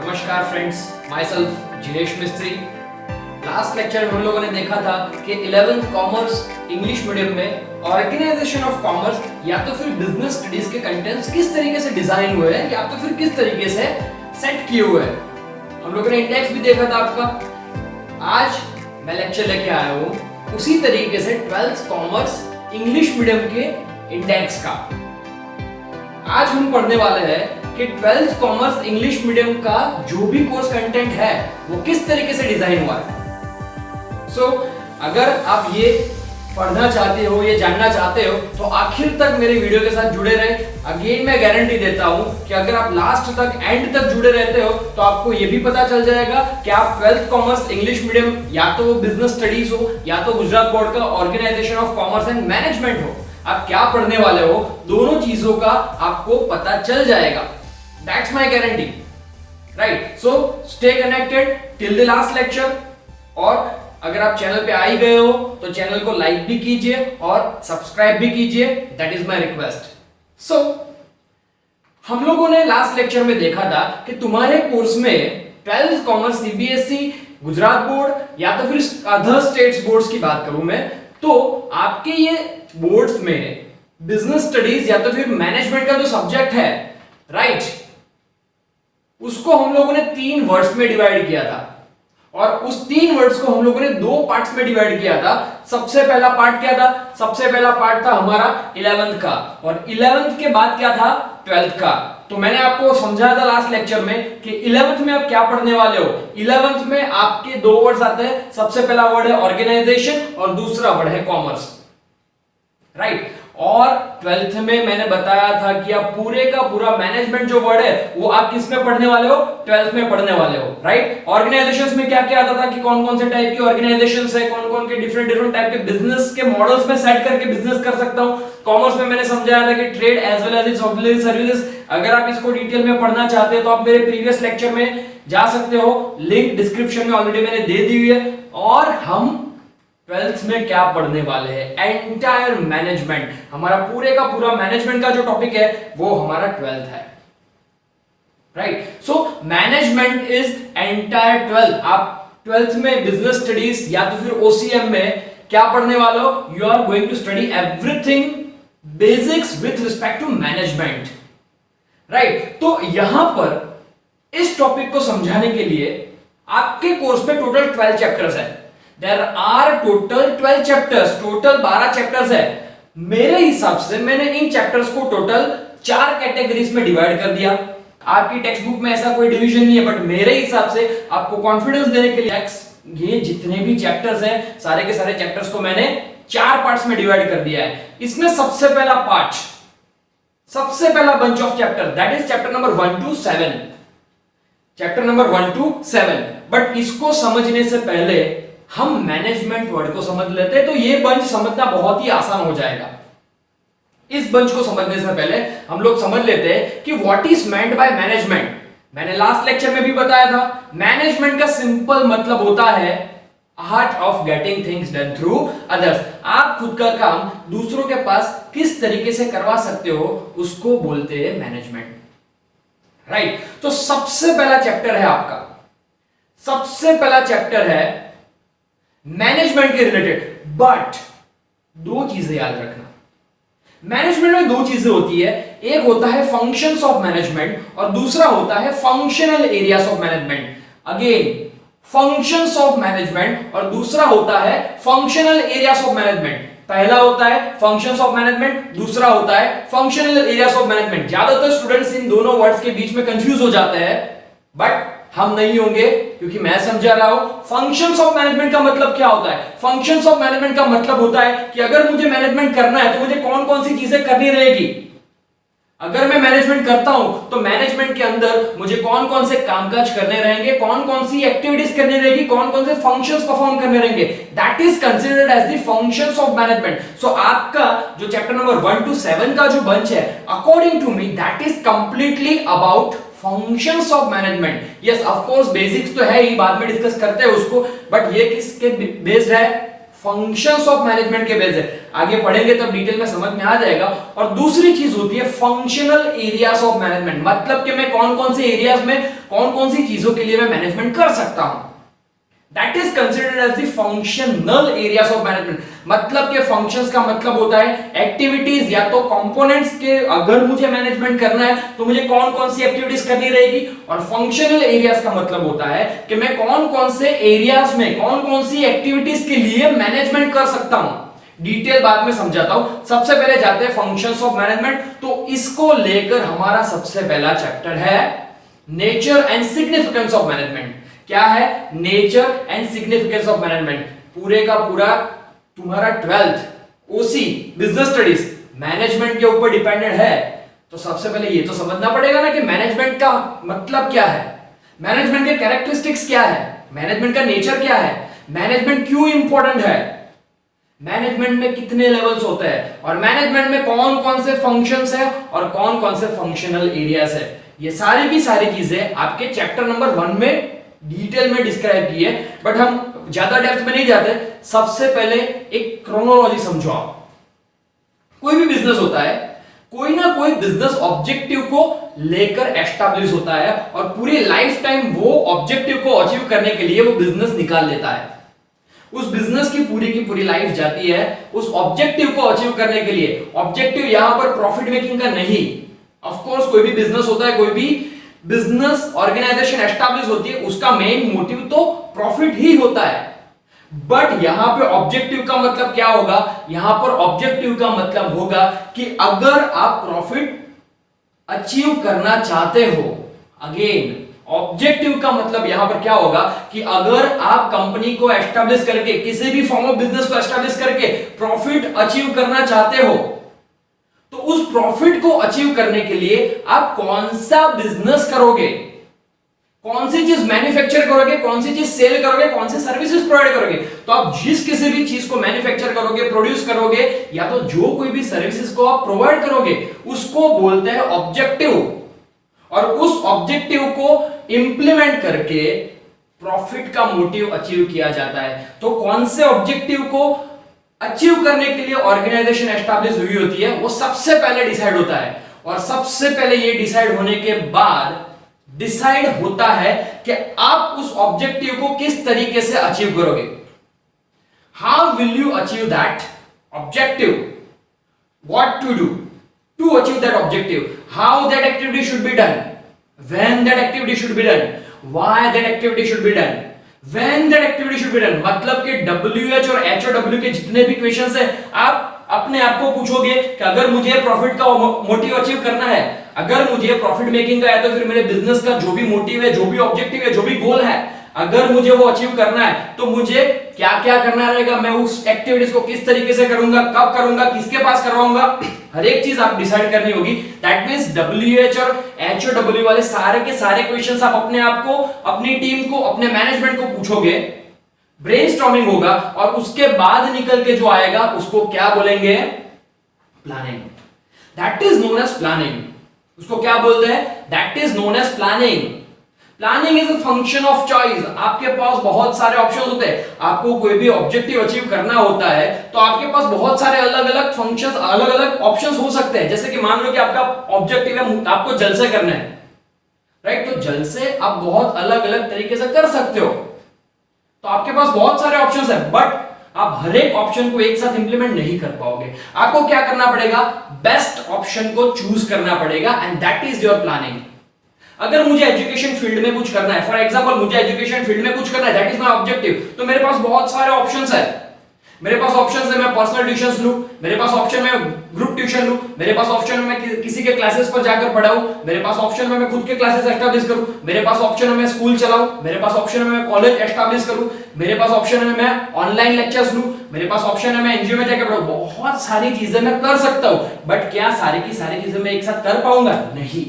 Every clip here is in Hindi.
नमस्कार फ्रेंड्स, माई सेल्फ जिनेश मिस्त्री। लास्ट लेक्चर में हम लोगों ने देखा था कि 11th कॉमर्स इंग्लिश मीडियम में ऑर्गेनाइजेशन ऑफ कॉमर्स या तो फिर बिजनेस स्टडीज के कंटेंट्स किस तरीके से डिजाइन हुए हैं या तो फिर किस तरीके से सेट किए हुए हैं। हम लोगों ने इंडेक्स भी देखा था आपका। आज मैं लेक्चर लेके आया हूँ उसी तरीके से 12th कॉमर्स इंग्लिश मीडियम के इंडेक्स का। आज हम पढ़ने वाले हैं कि 12th कॉमर्स इंग्लिश मीडियम का जो भी कोर्स कंटेंट है वो किस तरीके से डिजाइन हुआ है। अगर आप ये पढ़ना चाहते हो, ये जानना चाहते हो तो आखिर तक मेरे वीडियो के साथ जुड़े रहे। अगेन मैं गारंटी देता हूं कि अगर आप लास्ट तक, एंड तक जुड़े रहते हो तो आपको ये भी पता चल जाएगा कि आप 12th कॉमर्स इंग्लिश मीडियम या तो बिजनेस स्टडीज हो या तो गुजरात बोर्ड का organisation of commerce and management हो, आप क्या पढ़ने वाले हो, दोनों चीजों का आपको पता चल जाएगा। That's my guarantee, right? So stay connected till the last lecture। और अगर आप चैनल पे आ ही गए हो तो चैनल को लाइक भी कीजिए और सब्सक्राइब भी कीजिए, दैट इज माय रिक्वेस्ट। सो हम लोगों ने लास्ट लेक्चर में देखा था कि तुम्हारे कोर्स में 12th commerce CBSE, Gujarat board या तो फिर अदर स्टेट्स बोर्ड्स की बात करूं मैं, तो आपके ये बोर्ड्स में बिजनेस स्टडीज या तो फिर मैनेजमेंट का जो सब्जेक्ट है, राइट, उसको हम लोगों ने 3 वर्ड्स में डिवाइड किया था और उस 3 वर्ड्स को हम लोगों ने 2 पार्ट्स में डिवाइड किया था। सबसे पहला पार्ट क्या था? सबसे पहला पार्ट था हमारा 11th का, और 11th के बाद क्या था? 12th का। तो मैंने आपको समझाया था लास्ट लेक्चर में कि 11th में आप क्या पढ़ने वाले हो। 11th में आपके 2 वर्ड्स आते हैं। सबसे पहला वर्ड है ऑर्गेनाइजेशन और दूसरा वर्ड है कॉमर्स, राइट। और 12th में मैंने बताया था कि आप पूरे का पूरा मैनेजमेंट जो वर्ड है वो आप किस में पढ़ने वाले हो? 12th में पढ़ने वाले हो, राइट। ऑर्गेनाइजेशंस में क्या क्या आता था कि कौन कौन से टाइप की ऑर्गेनाइजेशंस है, कौन कौन के डिफरेंट टाइप के बिजनेस के मॉडल्स में सेट करके बिजनेस कर सकता हूं। कॉमर्स में मैंने समझाया था कि trade as well as its auxiliary services. अगर आप इसको डिटेल में पढ़ना चाहते हो तो आप मेरे प्रीवियस लेक्चर में जा सकते हो, लिंक डिस्क्रिप्शन में ऑलरेडी मैंने दे दी हुई है। और हम 12th में क्या पढ़ने वाले हैं? Entire management. हमारा पूरे का पूरा मैनेजमेंट का जो टॉपिक है वो हमारा 12th है, right. So management is entire 12th। आप 12th में बिजनेस स्टडीज या तो फिर ओसीएम में क्या पढ़ने वाले हो? You are going to study everything basics with respect to management, right. तो यहां पर इस टॉपिक को समझाने के लिए आपके कोर्स में टोटल 12 चैप्टर्स है। There are total 12 chapters, total 12 chapters है। मेरे हिसाब से मैंने इन चैप्टर्स को टोटल 4 कैटेगरीज में डिवाइड कर दिया। आपकी टेक्स्ट बुक में ऐसा कोई डिवीजन नहीं है, बट मेरे हिसाब से आपको कॉन्फिडेंस देने के लिए ये जितने भी चैप्टर्स हैं, सारे के सारे चैप्टर्स को मैंने 4 पार्ट्स में डिवाइड कर दिया है। इसमें सबसे पहला पार्ट, सबसे पहला bunch of chapter, that is chapter number 1 to 7। Chapter number 1 to 7। But इसको समझने से पहले हम मैनेजमेंट वर्ड को समझ लेते हैं तो ये बंच समझना बहुत ही आसान हो जाएगा। इस बंच को समझने से पहले हम लोग समझ लेते हैं कि what is meant by management. मैंने लास्ट लेक्चर में भी बताया था, मैनेजमेंट का सिंपल मतलब होता है art of getting things done through others. आप खुद का काम दूसरों के पास किस तरीके से करवा सकते हो, उसको बोलते हैं मैनेजमेंट, राइट। तो सबसे पहला चैप्टर है आपका, सबसे पहला चैप्टर है मैनेजमेंट के रिलेटेड। बट 2 चीजें याद रखना, मैनेजमेंट में 2 चीजें होती है। एक होता है फंक्शंस ऑफ मैनेजमेंट और दूसरा होता है functional areas of management. Again, functions of management और दूसरा होता है फंक्शनल एरियाज ऑफ मैनेजमेंट। पहला होता है फंक्शंस ऑफ मैनेजमेंट, दूसरा होता है फंक्शनल एरियाज ऑफ मैनेजमेंट। ज्यादातर स्टूडेंट्स इन दोनों वर्ड्स के बीच में कंफ्यूज हो जाते हैं, बट हम नहीं होंगे क्योंकि मैं समझा रहा हूं। फंक्शंस ऑफ मैनेजमेंट का मतलब क्या होता है? फंक्शंस ऑफ मैनेजमेंट का मतलब होता है कि अगर मुझे मैनेजमेंट करना है तो मुझे कौन कौन सी चीजें करनी रहेगी। अगर मैं मैनेजमेंट करता हूं तो मैनेजमेंट के अंदर मुझे कौन कौन से कामकाज करने रहेंगे, कौन कौन सी एक्टिविटीज करनी रहेगी, कौन कौन से फंक्शंस परफॉर्म करने रहेंगे। That is considered as the functions of management. So आपका जो चैप्टर नंबर 1 to 7 का जो बंच है, according to me that is completely about functions of management. Yes, of course basics तो है ही, बाद में डिस्कस करते हैं उसको, बट ये किसके बेस्ड है? फंक्शंस ऑफ मैनेजमेंट के बेस है। आगे पढ़ेंगे तब डिटेल में समझ में आ जाएगा। और दूसरी चीज होती है फंक्शनल एरियाज ऑफ मैनेजमेंट, मतलब कि मैं कौन कौन से एरियाज में कौन कौन सी चीजों के लिए मैं मैनेजमेंट कर सकता हूं। That is considered as the functional areas of management। मतलब के functions का मतलब होता है एक्टिविटीज या तो कंपोनेंट्स के, अगर मुझे मैनेजमेंट करना है तो मुझे कौन कौन सी एक्टिविटीज करनी रहेगी। और फंक्शनल एरियाज का मतलब होता है कि मैं कौन कौन से एरियाज में कौन कौन सी एक्टिविटीज के लिए मैनेजमेंट कर सकता हूं। डिटेल बाद में समझाता हूं, सबसे पहले जाते हैं फंक्शंस ऑफ मैनेजमेंट। तो इसको लेकर हमारा सबसे पहला चैप्टर है nature and significance of management. क्या है? Nature and significance of management. पूरे का पूरा तुम्हारा 12th ओसी बिजनेस स्टडीज मैनेजमेंट के ऊपर डिपेंडेंट है। तो सबसे पहले ये तो समझना पड़ेगा ना कि मैनेजमेंट का मतलब क्या है, मैनेजमेंट के कैरेक्टरिस्टिक्स क्या है, मैनेजमेंट का नेचर क्या है, मैनेजमेंट क्यों इंपॉर्टेंट है, मैनेजमेंट में कितने लेवल्स होते हैं, और मैनेजमेंट में कौन कौन से फंक्शंस है और कौन कौन से फंक्शनल एरियाज है। ये सारी की सारी चीजें आपके चैप्टर नंबर 1 में डिटेल में डिस्क्राइब की है, बट हम ज्यादा डेप्थ में नहीं जाते। सबसे पहले एक क्रोनोलॉजी समझो आप। कोई भी बिजनेस होता है, कोई ना कोई बिजनेस ऑब्जेक्टिव को लेकर एस्टैब्लिश होता है और पूरी लाइफ टाइम वो ऑब्जेक्टिव को अचीव करने के लिए वो बिजनेस निकाल लेता है। उस बिजनेस की पूरी लाइफ जाती है उस ऑब्जेक्टिव को अचीव करने के लिए। ऑब्जेक्टिव यहां पर प्रॉफिट मेकिंग का नहीं। ऑफ कोर्स कोई भी बिजनेस होता है, कोई भी बिजनेस ऑर्गेनाइजेशन एस्टैब्लिश होती है, उसका मेन मोटिव तो प्रॉफिट ही होता है। बट यहां पे ऑब्जेक्टिव का मतलब क्या होगा? यहां पर ऑब्जेक्टिव का मतलब होगा कि अगर आप प्रॉफिट अचीव करना चाहते हो, अगेन ऑब्जेक्टिव का मतलब यहां पर क्या होगा कि अगर आप कंपनी को एस्टैब्लिश करके, किसी भी फॉर्म ऑफ बिजनेस को एस्टैब्लिश करके प्रॉफिट अचीव करना चाहते हो, तो उस प्रॉफिट को अचीव करने के लिए आप कौन सा बिजनेस करोगे, कौन सी चीज मैन्युफैक्चर करोगे, कौन सी चीज सेल करोगे, कौन सी सर्विसेज प्रोवाइड करोगे। तो आप जिस किसी भी चीज को मैन्युफैक्चर करोगे, प्रोड्यूस करोगे, या तो जो कोई भी सर्विसेज को आप प्रोवाइड करोगे, उसको बोलते हैं ऑब्जेक्टिव। और उस ऑब्जेक्टिव को इंप्लीमेंट करके प्रॉफिट का मोटिव अचीव किया जाता है। तो कौन से ऑब्जेक्टिव को अचीव करने के लिए ऑर्गेनाइजेशन एस्टैब्लिश हुई होती है, वो सबसे पहले डिसाइड होता है। और सबसे पहले ये डिसाइड होने के बाद डिसाइड होता है कि आप उस ऑब्जेक्टिव को किस तरीके से अचीव करोगे। How will you achieve that objective, what to do to achieve that objective, how that activity should be done, when that activity should be done, why that activity should be done, when that activity should be done। मतलब कि WH और HOW के जितने भी क्वेश्चंस हैं, आप अपने आप को पूछोगे कि अगर मुझे प्रॉफिट का मोटिव अचीव करना है, अगर मुझे प्रॉफिट मेकिंग का है, तो फिर मेरे बिजनेस का जो भी मोटिव है, जो भी ऑब्जेक्टिव है, जो भी गोल है, अगर मुझे वो अचीव करना है तो मुझे क्या क्या करना रहेगा, मैं उस एक्टिविटीज को किस तरीके से करूंगा, कब करूंगा, किसके पास करवाऊंगा, हर एक चीज आप डिसाइड करनी होगी। दैट मींस WH और HOW वाले सारे के सारे क्वेश्चंस आप अपने आप को, अपनी टीम को, अपने मैनेजमेंट को पूछोगे, ब्रेनस्टॉर्मिंग होगा, और उसके बाद निकल के जो आएगा उसको क्या बोलेंगे? Planning. That is known as planning. उसको क्या बोलते हैं? That is known as planning. Planning is a function of choice. आपके पास बहुत सारे ऑप्शन होते हैं। आपको कोई भी ऑब्जेक्टिव अचीव करना होता है तो आपके पास बहुत सारे अलग अलग फंक्शंस, अलग अलग ऑप्शंस हो सकते हैं। जैसे कि मान लो कि आपका ऑब्जेक्टिव है आपको जल से करना है, राइट? तो जल से आप बहुत अलग अलग तरीके से कर सकते हो। तो आपके पास बहुत सारे ऑप्शंस हैं, बट आप हर एक ऑप्शन को एक साथ इंप्लीमेंट नहीं कर पाओगे। आपको क्या करना पड़ेगा? बेस्ट ऑप्शन को चूज करना पड़ेगा, and that is your planning. अगर मुझे एजुकेशन फील्ड में कुछ करना है, फॉर एग्जांपल मुझे एजुकेशन फील्ड में कुछ करना है, दैट इज माय ऑब्जेक्टिव, तो मेरे पास बहुत सारे ऑप्शंस है। मेरे पास ऑप्शंस है मैं पर्सनल ट्यूशंस लूं, मेरे पास ऑप्शन में ग्रुप ट्यूशन लूं, मेरे पास ऑप्शन में मैं किसी के क्लासेस पर जाकर पढ़ाऊं, मेरे पास ऑप्शन में मैं खुद के क्लासेस एस्टैब्लिश करूं, मेरे पास ऑप्शन में मैं स्कूल चलाऊं, मेरे पास ऑप्शन में मैं कॉलेज एस्टैब्लिश करूं, मेरे पास ऑप्शन में मैं ऑनलाइन लेक्चर्स लूं, मेरे पास ऑप्शन है मैं एनजीओ में जाकर पढ़ाऊं। बहुत सारी चीजें मैं कर सकता हूं, बट क्या सारी की सारी चीजें मैं एक साथ कर पाऊंगा? नहीं।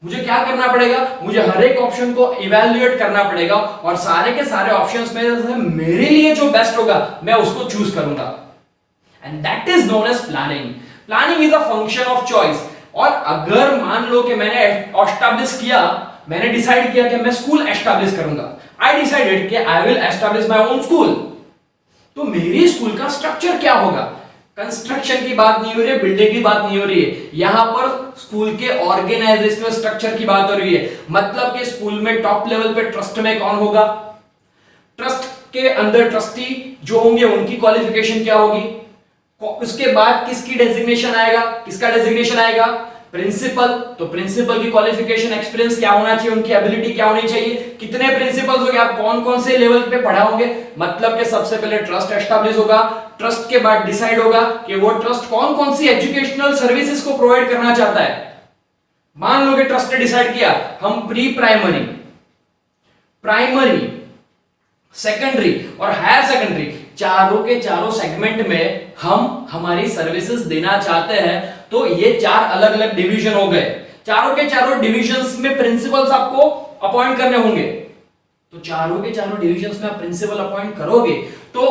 मुझे क्या करना पड़ेगा? मुझे हर एक ऑप्शन को इवैल्यूएट करना पड़ेगा, और सारे के सारे ऑप्शंस में से मेरे लिए जो बेस्ट होगा मैं उसको चूज करूंगा, and that is known as planning. Planning is a function of choice. और अगर मान लो कि मैंने एस्टैब्लिश किया, मैंने डिसाइड किया कि मैं स्कूल एस्टैब्लिश करूंगा, आई डिसाइडेड कि I will establish my own school, तो मेरी स्कूल का स्ट्रक्चर क्या होगा? कंस्ट्रक्शन की बात नहीं हो रही है, बिल्डिंग की बात नहीं हो रही है, यहां पर स्कूल के ऑर्गेनाइजेशनल स्ट्रक्चर की बात हो रही है। मतलब कि स्कूल में टॉप लेवल पे ट्रस्ट में कौन होगा, ट्रस्ट के अंदर ट्रस्टी जो होंगे उनकी क्वालिफिकेशन क्या होगी, उसके बाद किसकी डेजिग्नेशन आएगा, किसका डेजिग्नेशन आएगा, प्रिंसिपल। तो प्रिंसिपल की क्वालिफिकेशन एक्सपीरियंस क्या होना चाहिए, उनकी एबिलिटी क्या होनी चाहिए, कितने प्रिंसिपल्स होंगे, आप कौन कौन से लेवल पे पढ़ाओगे। मतलब कि सबसे पहले ट्रस्ट एस्टैब्लिश होगा, ट्रस्ट के बाद डिसाइड होगा कि वो ट्रस्ट कौन कौन सी एजुकेशनल सर्विसेज को प्रोवाइड करना चाहता है। मान लो कि ट्रस्ट ने डिसाइड किया हम प्री प्राइमरी, प्राइमरी, सेकेंडरी और हायर सेकेंडरी चारों के चारों सेगमेंट में हम हमारी सर्विसेज देना चाहते हैं, तो ये चार अलग अलग डिवीजन हो गए। चारों के चारों डिविजन्स में प्रिंसिपल्स आपको अपॉइंट करने होंगे। तो चारों के चारों डिविजन्स में आप प्रिंसिपल अपॉइंट करोगे तो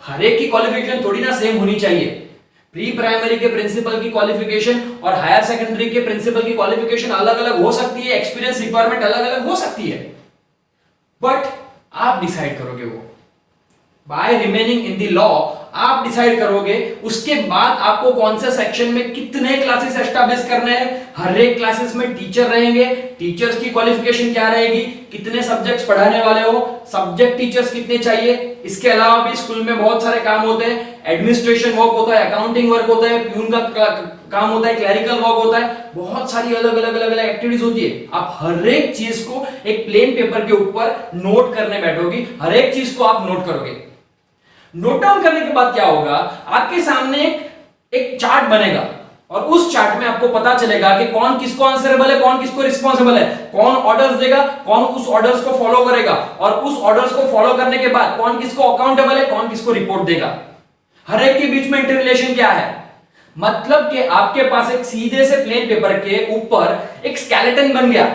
हर एक की क्वालिफिकेशन थोड़ी ना सेम होनी चाहिए। प्री प्राइमरी के प्रिंसिपल की क्वालिफिकेशन और हायर सेकेंडरी के प्रिंसिपल की क्वालिफिकेशन अलग अलग हो सकती है, एक्सपीरियंस रिक्वायरमेंट अलग अलग हो सकती है, बट आप डिसाइड करोगे वो by remaining in the law, आप डिसाइड करोगे। उसके बाद आपको कौन से सेक्शन में कितने क्लासेस एस्टैब्लिश करने हैं, हर एक क्लासेस में टीचर रहेंगे, टीचर्स की क्वालिफिकेशन क्या रहेगी, कितने सब्जेक्ट्स पढ़ाने वाले हो, सब्जेक्ट टीचर्स कितने चाहिए। इसके अलावा भी स्कूल में बहुत सारे काम होते हैं, एडमिनिस्ट्रेशन वर्क होता है, अकाउंटिंग वर्क होता है, प्यून का काम होता है, क्लरिकल वर्क होता है, बहुत सारी अलग अलग एक्टिविटीज होती है। आप हर एक चीज को एक प्लेन पेपर के ऊपर नोट करने बैठोगे, हर एक चीज को आप नोट करोगे। नोट डाउन करने के बाद क्या होगा, आपके सामने एक चार्ट बनेगा और उस चार्ट में आपको पता चलेगा कि कौन किसको आंसरेबल है, कौन किसको रिस्पॉन्सिबल है, कौन ऑर्डर्स देगा, कौन उस ऑर्डर्स को फॉलो करेगा, और उस ऑर्डर्स को फॉलो करने के बाद कौन किसको अकाउंटेबल है, कौन किसको रिपोर्ट देगा। हर एक के बीच में इंटर रिलेशन क्या है। मतलब कि आपके पास एक सीधे से प्लेन पेपर के ऊपर एक स्केलेटन बन गया।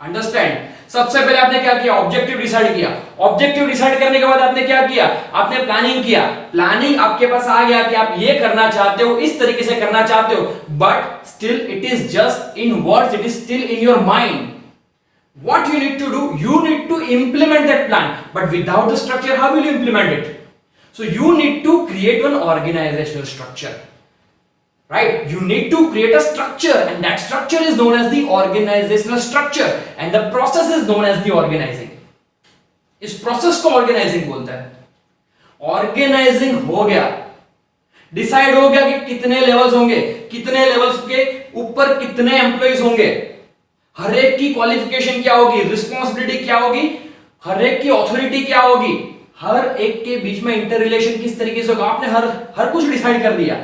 अंडरस्टैंड। सबसे पहले आपने क्या किया, ऑब्जेक्टिव डिसाइड किया। ऑब्जेक्टिव डिसाइड करने के बाद आपने क्या किया, आपने प्लानिंग किया। प्लानिंग आपके पास आ गया कि आप ये करना चाहते हो, इस तरीके से करना चाहते हो, but still it is just in words, it is still in your mind. What you need to do, you need to implement that plan, but without the structure, how will you implement it? So you need to create one organizational structure. Right? You need to create a structure, and that structure is known as the organizational structure, and the process is known as the organizing. इस प्रोसेस को ऑर्गेनाइजिंग बोलते हैं। ऑर्गेनाइजिंग हो गया, डिसाइड हो गया कि कितने लेवल्स होंगे, कितने लेवल्स के ऊपर कितने एम्प्लॉइज होंगे, हर एक की क्वालिफिकेशन क्या होगी, रिस्पॉन्सिबिलिटी क्या होगी, हर एक की ऑथोरिटी क्या होगी, हर एक के बीच में इंटर रिलेशन किस तरीके से होगा। आपने हर कुछ डिसाइड कर दिया,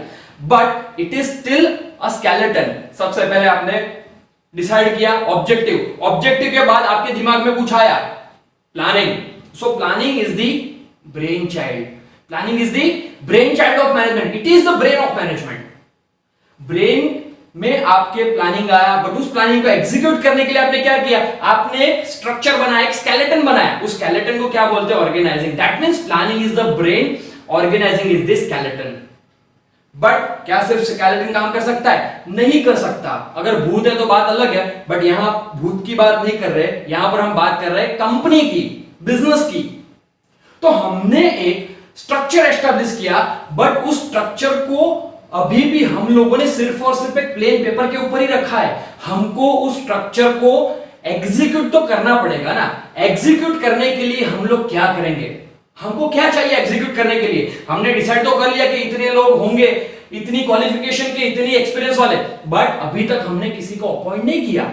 but it is still a skeleton. सबसे पहले आपने डिसाइड किया ऑब्जेक्टिव, ऑब्जेक्टिव के बाद आपके दिमाग में कुछ आया, planning. So planning is the brain child, planning is the brain child of management, it is the brain of management. Brain में आपके प्लानिंग आया, बट उस प्लानिंग को एग्जीक्यूट करने के लिए आपने क्या किया, आपने एक स्ट्रक्चर बनाया, एक स्केलेटन बनाया। उस स्केलेटन को क्या बोलते हैं, organising. That means planning is the brain, organising is the skeleton. But क्या सिर्फ स्केलेटन काम कर सकता है? नहीं कर सकता। अगर भूत है तो बात अलग है, बट यहां भूत की बात नहीं कर रहे, यहां पर हम बात कर रहे हैं कंपनी की, बिजनेस की। तो हमने एक स्ट्रक्चर एस्टैब्लिश किया, बट उस स्ट्रक्चर को अभी भी हम लोगों ने सिर्फ और सिर्फ एक प्लेन पेपर के ऊपर ही रखा है। हमको उस स्ट्रक्चर को एग्जीक्यूट तो करना पड़ेगा ना। एग्जीक्यूट करने के लिए हम लोग क्या करेंगे, हमको क्या चाहिए एग्जीक्यूट करने के लिए? हमने डिसाइड तो कर लिया कि इतने लोग होंगे, इतनी क्वालिफिकेशन के, इतनी एक्सपीरियंस वाले, बट अभी तक हमने किसी को अपॉइंट नहीं किया।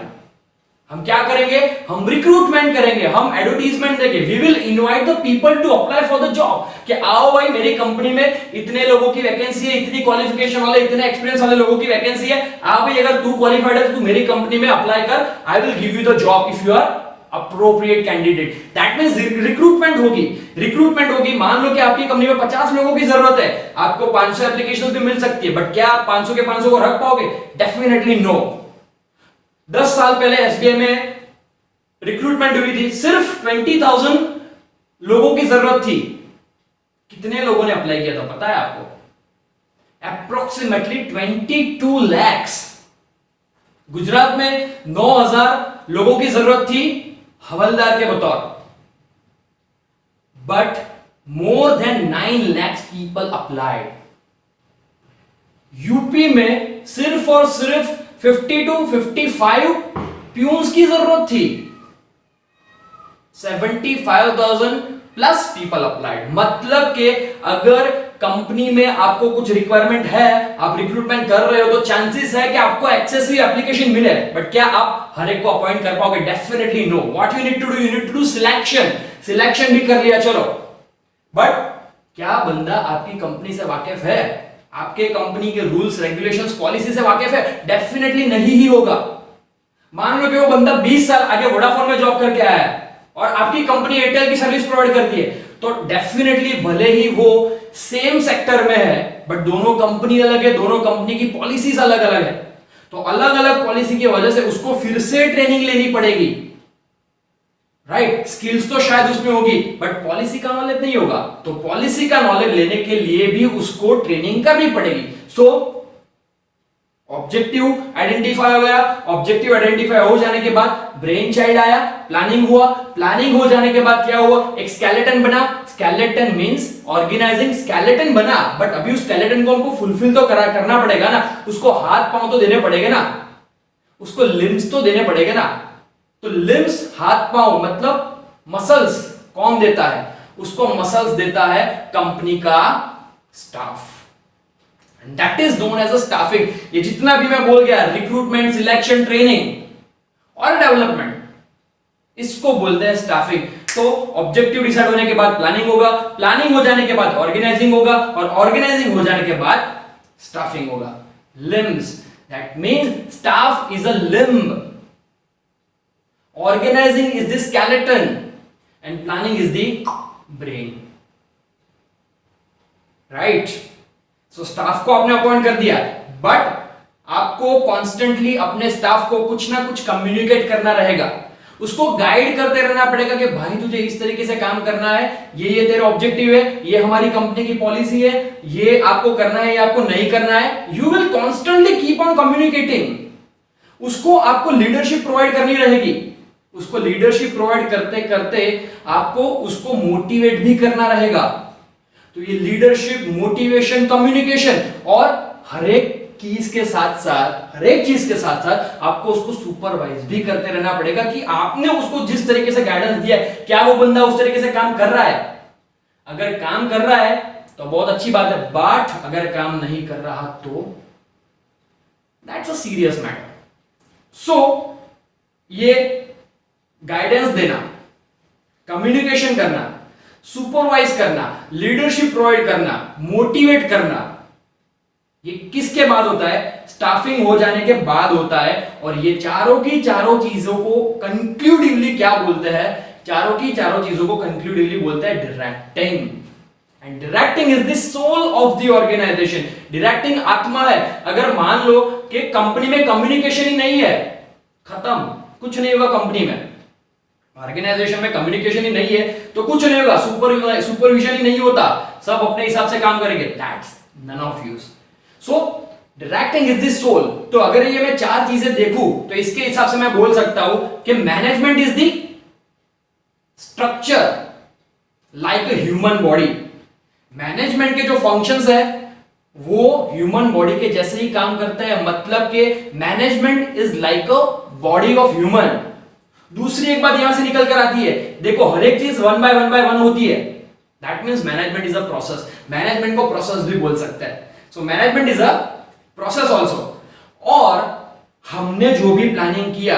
हम क्या करेंगे, हम रिक्रूटमेंट करेंगे, हम एडवर्टीजमेंट देंगे। We will invite the people to apply for the job, कि आओ भाई मेरी कंपनी में इतने लोगों की वैकेंसी है, इतनी क्वालिफिकेशन वाले, इतने एक्सपीरियंस वाले लोगों की वैकेंसी है। आ भाई अगर तू क्वालिफाइड है तो तू मेरी कंपनी में अप्लाई कर, I will give you the job if you are appropriate candidate. That means recruitment होगी, रिक्रूटमेंट होगी। मान लो कि आपकी कंपनी में 50 लोगों की जरूरत है, आपको 500 एप्लीकेशंस भी मिल सकती है, बट क्या आप 500 के 500 को रख पाओगे? Definitely no. 10 साल पहले एसबीआई में रिक्रूटमेंट हुई थी, सिर्फ 20,000 लोगों की जरूरत थी। कितने लोगों ने अप्लाई किया था पता है आपको? Approximately 22 lakhs। गुजरात में 9,000 लोगों की जरूरत थी हवलदार के बतौर, but more than 9 lakhs people applied. UP में सिर्फ और सिर्फ 50 to 55 प्यून्स की जरूरत थी। 75,000 प्लस पीपल अप्लाइड। मतलब कि अगर कंपनी में आपको कुछ रिक्वायरमेंट है, आप रिक्रूटमेंट कर रहे हो, तो चांसेस है कि आपको एक्सेसिव एप्लीकेशन मिले। बट क्या आप हर एक को अपॉइंट कर पाओगे? Definitely no. What you need to do, you need to do selection. Selection भी कर लिया, चलो, बट क्या बंदा आपकी कंपनी से वाकिफ है? आपके कंपनी के रूल्स, रेगुलेशंस, पॉलिसी से वाकिफ है? डेफिनेटली नहीं ही होगा। मान लो कि वो बंदा 20 साल आगे वोडाफोन में जॉब करके आया है और आपकी कंपनी एयरटेल की सर्विस प्रोवाइड करती है, तो डेफिनेटली भले ही वो सेम सेक्टर में है, बट दोनों कंपनी अलग है, दोनों कंपनी की पॉलिसीज अलग अलग है। तो अलग अलग पॉलिसी की वजह से उसको फिर से ट्रेनिंग लेनी पड़ेगी, राइट? स्किल्स तो शायद उसमें होगी, बट पॉलिसी का नॉलेज नहीं होगा। तो पॉलिसी का नॉलेज लेने के लिए भी उसको ट्रेनिंग करनी पड़ेगी। सो ऑब्जेक्टिव आइडेंटिफाई हो गया। ऑब्जेक्टिव आइडेंटिफाई हो जाने के बाद ब्रेन चाइल्ड आया, प्लानिंग हुआ। प्लानिंग हो जाने के बाद क्या हुआ? एक स्केलेटन बना। Skeleton means organising. स्केलेटन बना, बट अभी उस स्केलेटन को हमको फुलफिल तो करना पड़ेगा ना। उसको हाथ पांव तो देने पड़ेगा ना, उसको लिम्स तो देने पड़ेगा ना। तो लिम्स, हाथ पांव, मतलब मसल्स कौन देता है? उसको मसल्स देता है कंपनी का staff. That is known as a staffing. ये जितना भी मैं बोल गया, रिक्रूटमेंट, सिलेक्शन, ट्रेनिंग और डेवलपमेंट, इसको बोलते हैं स्टाफिंग। तो ऑब्जेक्टिव डिसाइड होने के बाद प्लानिंग होगा, प्लानिंग हो जाने के बाद ऑर्गेनाइजिंग होगा, और ऑर्गेनाइजिंग हो जाने के बाद स्टाफिंग होगा। Limbs, that means staff is a limb, organizing is the skeleton and planning is the brain, right? So staff को आपने अपॉइंट कर दिया, बट आपको कॉन्स्टेंटली अपने स्टाफ को कुछ ना कुछ कम्युनिकेट करना रहेगा। उसको गाइड करते रहना पड़ेगा कि भाई तुझे इस तरीके से काम करना है, ये तेरा ऑब्जेक्टिव है, ये हमारी कंपनी की पॉलिसी है, ये आपको करना है, ये आपको नहीं करना है। You will constantly keep on communicating. उसको आपको लीडरशिप प्रोवाइड करनी रहेगी। उसको लीडरशिप प्रोवाइड करते करते आपको उसको मोटिवेट भी करना रहेगा। तो ये लीडरशिप, मोटिवेशन, कम्युनिकेशन, और हर एक चीज के साथ साथ आपको उसको सुपरवाइज भी करते रहना पड़ेगा कि आपने उसको जिस तरीके से गाइडेंस दिया है, क्या वो बंदा उस तरीके से काम कर रहा है। अगर काम कर रहा है तो बहुत अच्छी बात है, बट अगर काम नहीं कर रहा तो दैट्स अ सीरियस मैटर। सो ये गाइडेंस देना, कम्युनिकेशन करना, सुपरवाइज करना, लीडरशिप प्रोवाइड करना, मोटिवेट करना, ये किसके बाद होता है? स्टाफिंग हो जाने के बाद होता है। और ये चारों की चारों चीजों को कंक्लूडिवली क्या बोलते हैं? चारों की चारों चीजों को कंक्लूडिवली बोलते हैं directing. And directing is the soul of the organisation. Directing आत्मा है। अगर मान लो कि कंपनी में कम्युनिकेशन ही नहीं है, खत्म, कुछ नहीं होगा कंपनी में। ऑर्गेनाइजेशन में कम्युनिकेशन ही नहीं है तो कुछ नहीं होगा, सुपरविजन ही नहीं होता, सब अपने हिसाब से काम करेंगे। That's none of use. So directing is the soul. तो अगर ये मैं चार चीजें देखूं तो इसके हिसाब से मैं बोल सकता हूं कि management is the structure like a human body. Management के जो फंक्शंस है वो ह्यूमन बॉडी के जैसे ही काम करते हैं। मतलब कि management is like a body of human. दूसरी एक बात यहां से निकल कर आती है, देखो हर एक चीज वन बाय वन होती है। That means management is a process. Management को प्रोसेस भी बोल सकते हैं। So management is a process also. और हमने जो भी प्लानिंग किया,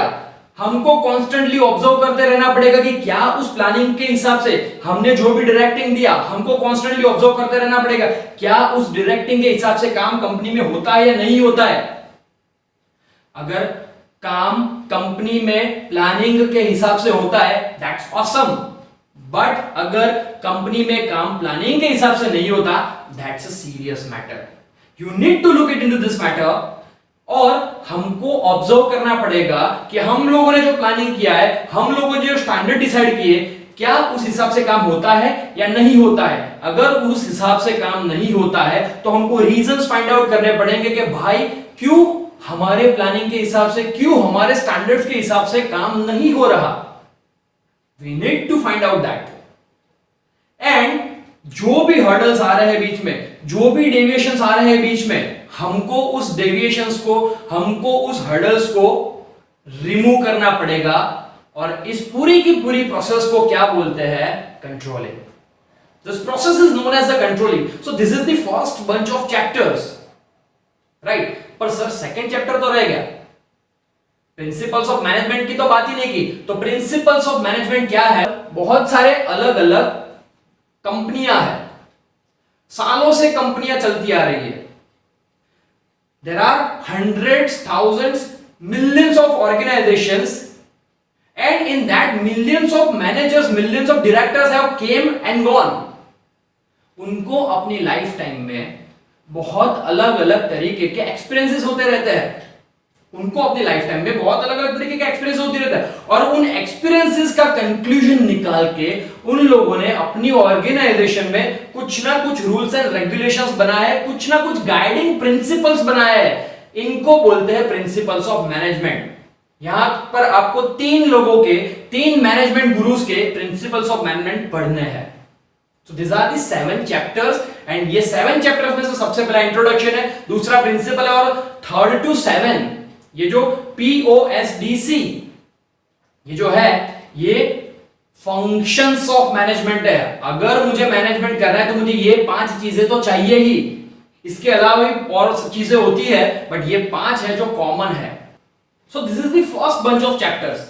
हमको कॉन्स्टेंटली ऑब्जर्व करते रहना पड़ेगा कि क्या उस प्लानिंग के हिसाब से हमने जो भी डायरेक्टिंग दिया, हमको कॉन्स्टेंटली ऑब्जर्व करते रहना पड़ेगा क्या उस डायरेक्टिंग के हिसाब से काम कंपनी में होता है या नहीं होता है। अगर काम कंपनी में प्लानिंग के हिसाब से होता है, दैट्स ऑसम। बट अगर कंपनी में काम प्लानिंग के हिसाब से नहीं होता, that's a serious matter. You need to look into this matter. और हमको ऑब्जर्व करना पड़ेगा कि हम लोगों ने जो प्लानिंग किया है, हम लोगों ने जो स्टैंडर्ड डिसाइड किए, क्या उस हिसाब से काम होता है या नहीं होता है। अगर उस हिसाब से काम नहीं होता है तो हमको रीजंस फाइंड आउट करने पड़ेंगे कि भाई क्यों हमारे प्लानिंग के हिसाब से, क्यों हमारे स्टैंडर्ड्स के हिसाब से काम नहीं हो रहा। We need to find out that. And जो भी हर्डल्स आ रहे हैं बीच में, जो भी डेविएशंस आ रहे हैं बीच में, हमको उस डेविएशंस को, हमको उस हर्डल्स को रिमूव करना पड़ेगा। और इस पूरी की पूरी प्रोसेस को क्या बोलते हैं? Controlling. This process is known as the controlling. So this is the first bunch of chapters, right. पर सर सेकंड चैप्टर तो रह गया, प्रिंसिपल्स ऑफ मैनेजमेंट की तो बात ही नहीं की। तो प्रिंसिपल्स ऑफ मैनेजमेंट क्या है? बहुत सारे अलग अलग कंपनियां हैं, सालों से कंपनियां चलती आ रही है। There are hundreds, thousands, millions of organizations, and in that millions of managers, millions of directors have came and gone. उनको अपनी लाइफ टाइम में बहुत अलग अलग तरीके के एक्सपीरियंसेस होते रहते हैं। उनको अपनी लाइफ टाइम में बहुत अलग अलग तरीके के एक्सपीरियंस होते रहते हैं, और उन एक्सपीरियंसेस का कंक्लूजन निकाल के उन लोगों ने अपनी ऑर्गेनाइजेशन में कुछ ना कुछ रूल्स एंड रेगुलेशंस बनाए, कुछ ना कुछ गाइडिंग प्रिंसिपल्स बनाए हैं। इनको बोलते हैं प्रिंसिपल्स ऑफ मैनेजमेंट। यहां पर आपको तीन लोगों के, तीन मैनेजमेंट गुरुज के प्रिंसिपल्स ऑफ मैनेजमेंट पढ़ने हैं। So this are the 7 chapters, and ये 7 चैप्टर्स में से सबसे पहला इंट्रोडक्शन है, दूसरा प्रिंसिपल है, और 3rd to 7 ये जो POSDC ये जो है ये फंक्शंस ऑफ मैनेजमेंट है। अगर मुझे मैनेजमेंट करना है तो मुझे ये 5 चीजें तो चाहिए ही, इसके अलावा भी और चीजें होती है, बट ये 5 है जो कॉमन है। So this is the first bunch of chapters.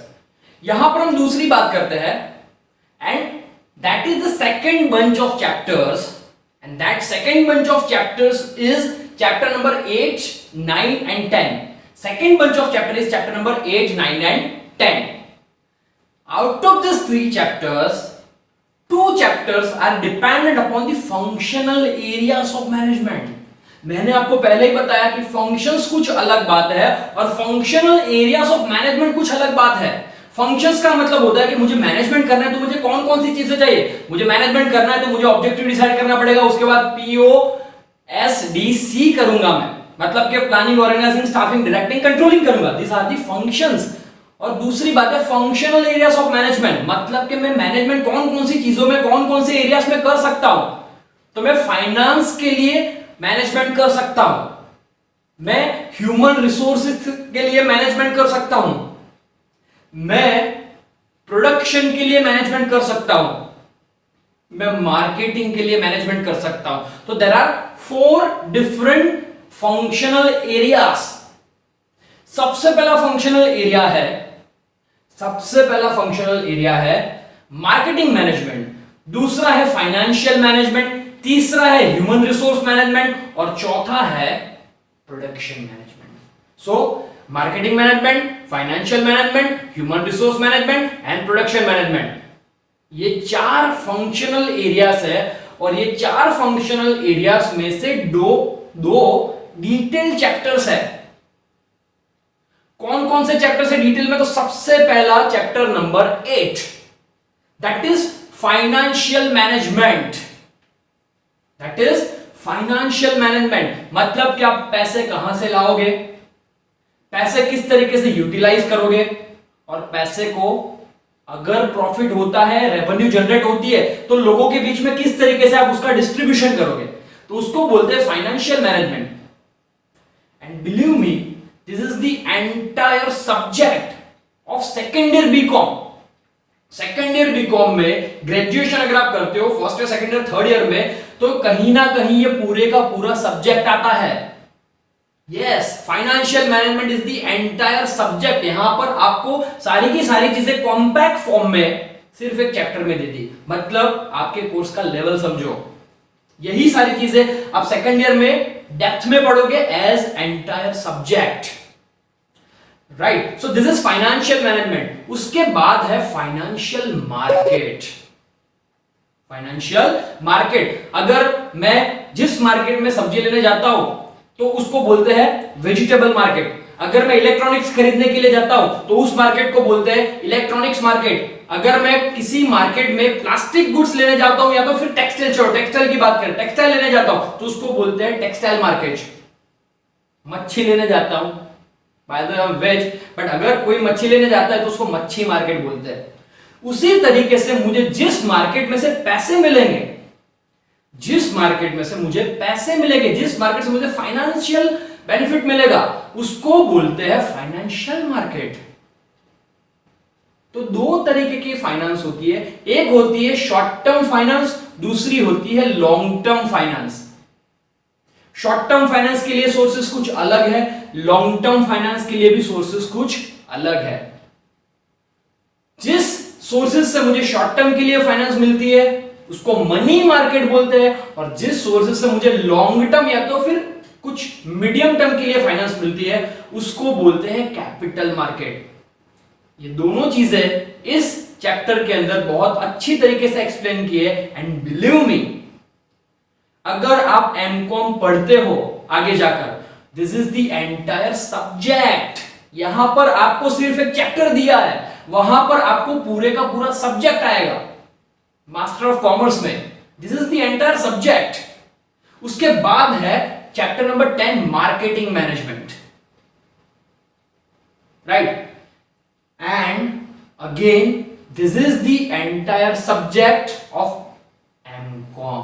यहां पर हम दूसरी बात करते हैं, and that is the second bunch of chapters, and that second bunch of chapters is chapter number 8, 9 and 10. Second bunch of chapter is chapter number 8, 9 and 10. Out of these 3 chapters, 2 chapters are dependent upon the functional areas of management. मैंने आपको पहले ही बताया कि फंक्शंस कुछ अलग बात है और फंक्शनल एरियाज ऑफ मैनेजमेंट कुछ अलग बात है। फंक्शंस का मतलब होता है कि मुझे मैनेजमेंट करना है तो मुझे कौन कौन सी चीजें चाहिए। मुझे मैनेजमेंट करना है तो मुझे ऑब्जेक्टिव डिसाइड करना पड़ेगा, उसके बाद POSDC करूंगा मैं, मतलब कि planning, organising, staffing, directing, controlling करूंगा। This are the functions. और दूसरी बात है फंक्शनल एरियाज ऑफ मैनेजमेंट, मतलब कि मैं मैनेजमेंट कौन कौन सी चीजों में, कौन कौन से एरियाज में कर सकता हूं। तो मैं फाइनेंस के लिए मैनेजमेंट कर सकता हूं, मैं ह्यूमन रिसोर्सेज के लिए मैनेजमेंट कर सकता हूं, मैं प्रोडक्शन के लिए मैनेजमेंट कर सकता हूं, मैं मार्केटिंग के लिए मैनेजमेंट कर सकता हूं। तो there are 4 different functional areas. सबसे पहला फंक्शनल एरिया है मार्केटिंग मैनेजमेंट, दूसरा है फाइनेंशियल मैनेजमेंट, तीसरा है ह्यूमन रिसोर्स मैनेजमेंट, और चौथा है production management. So marketing management, financial management, human resource management and production management, ये 4 फंक्शनल एरियाज है। और ये 4 फंक्शनल एरियाज में से दो डिटेल चैप्टर्स है। कौन कौन से चैप्टर से डिटेल में? तो सबसे पहला chapter number 8, that is financial management. That is financial management, मतलब कि आप पैसे कहां से लाओगे, पैसे किस तरीके से यूटिलाइज करोगे, और पैसे को अगर प्रॉफिट होता है, रेवेन्यू जनरेट होती है, तो लोगों के बीच में किस तरीके से आप उसका डिस्ट्रीब्यूशन करोगे, तो उसको बोलते हैं financial management. And believe me, this is the entire subject of second year BCom. Second year BCom में ग्रेजुएशन अगर आप करते हो first year, second year, third year में, तो कहीं ना कहीं ये पूरे का पूरा सब्जेक्ट आता है। Yes, financial management is the entire subject. यहां पर आपको सारी की सारी चीजें कॉम्पैक्ट फॉर्म में सिर्फ एक चैप्टर में दे दी, मतलब आपके कोर्स का लेवल समझो। यही सारी चीजें आप सेकेंड ईयर में डेप्थ में पढ़ोगे as entire subject, right. So this is financial management. उसके बाद है फाइनेंशियल मार्केट। फाइनेंशियल मार्केट, अगर मैं जिस मार्केट में सब्जी लेने जाता हूं तो उसको बोलते हैं वेजिटेबल मार्केट। अगर मैं इलेक्ट्रॉनिक्स खरीदने के लिए जाता हूं तो उस मार्केट को बोलते हैं इलेक्ट्रॉनिक्स मार्केट। अगर मैं किसी मार्केट में प्लास्टिक गुड्स लेने जाता हूं या तो फिर टेक्सटाइल, छोड़ो टेक्सटाइल की बात करें, टेक्सटाइल लेने जाता हूं तो उसको बोलते हैं टेक्सटाइल मार्केट। मच्छी लेने जाता हूं, by the way I am veg, but अगर कोई मच्छी लेने जाता है तो उसको मच्छी मार्केट बोलते हैं। उसी तरीके से मुझे जिस मार्केट में से पैसे मिलेंगे, जिस मार्केट में से मुझे पैसे मिलेंगे, जिस मार्केट से मुझे फाइनेंशियल बेनिफिट मिलेगा, उसको बोलते हैं फाइनेंशियल मार्केट। तो दो तरीके की फाइनेंस होती है, एक होती है शॉर्ट टर्म फाइनेंस, दूसरी होती है long term finance. Short term finance के लिए सोर्सेस कुछ अलग है, लॉन्ग टर्म फाइनेंस के लिए भी सोर्सेस कुछ अलग है। जिस सोर्सेस से मुझे शॉर्ट टर्म के लिए फाइनेंस मिलती है उसको मनी मार्केट बोलते हैं, और जिस सोर्सेस से मुझे लॉन्ग टर्म या तो फिर कुछ मीडियम टर्म के लिए फाइनेंस मिलती है उसको बोलते हैं कैपिटल मार्केट। ये दोनों चीजें इस चैप्टर के अंदर बहुत अच्छी तरीके से एक्सप्लेन की है, एंड बिलीव मी, अगर आप एमकॉम पढ़ते हो आगे जाकर, this is the entire subject. यहां पर आपको सिर्फ एक चैप्टर दिया है, वहां पर आपको पूरे का पूरा सब्जेक्ट आएगा। मास्टर ऑफ कॉमर्स में this is the entire subject. उसके बाद है chapter number 10 marketing management, right? And again this is the entire subject of MCom.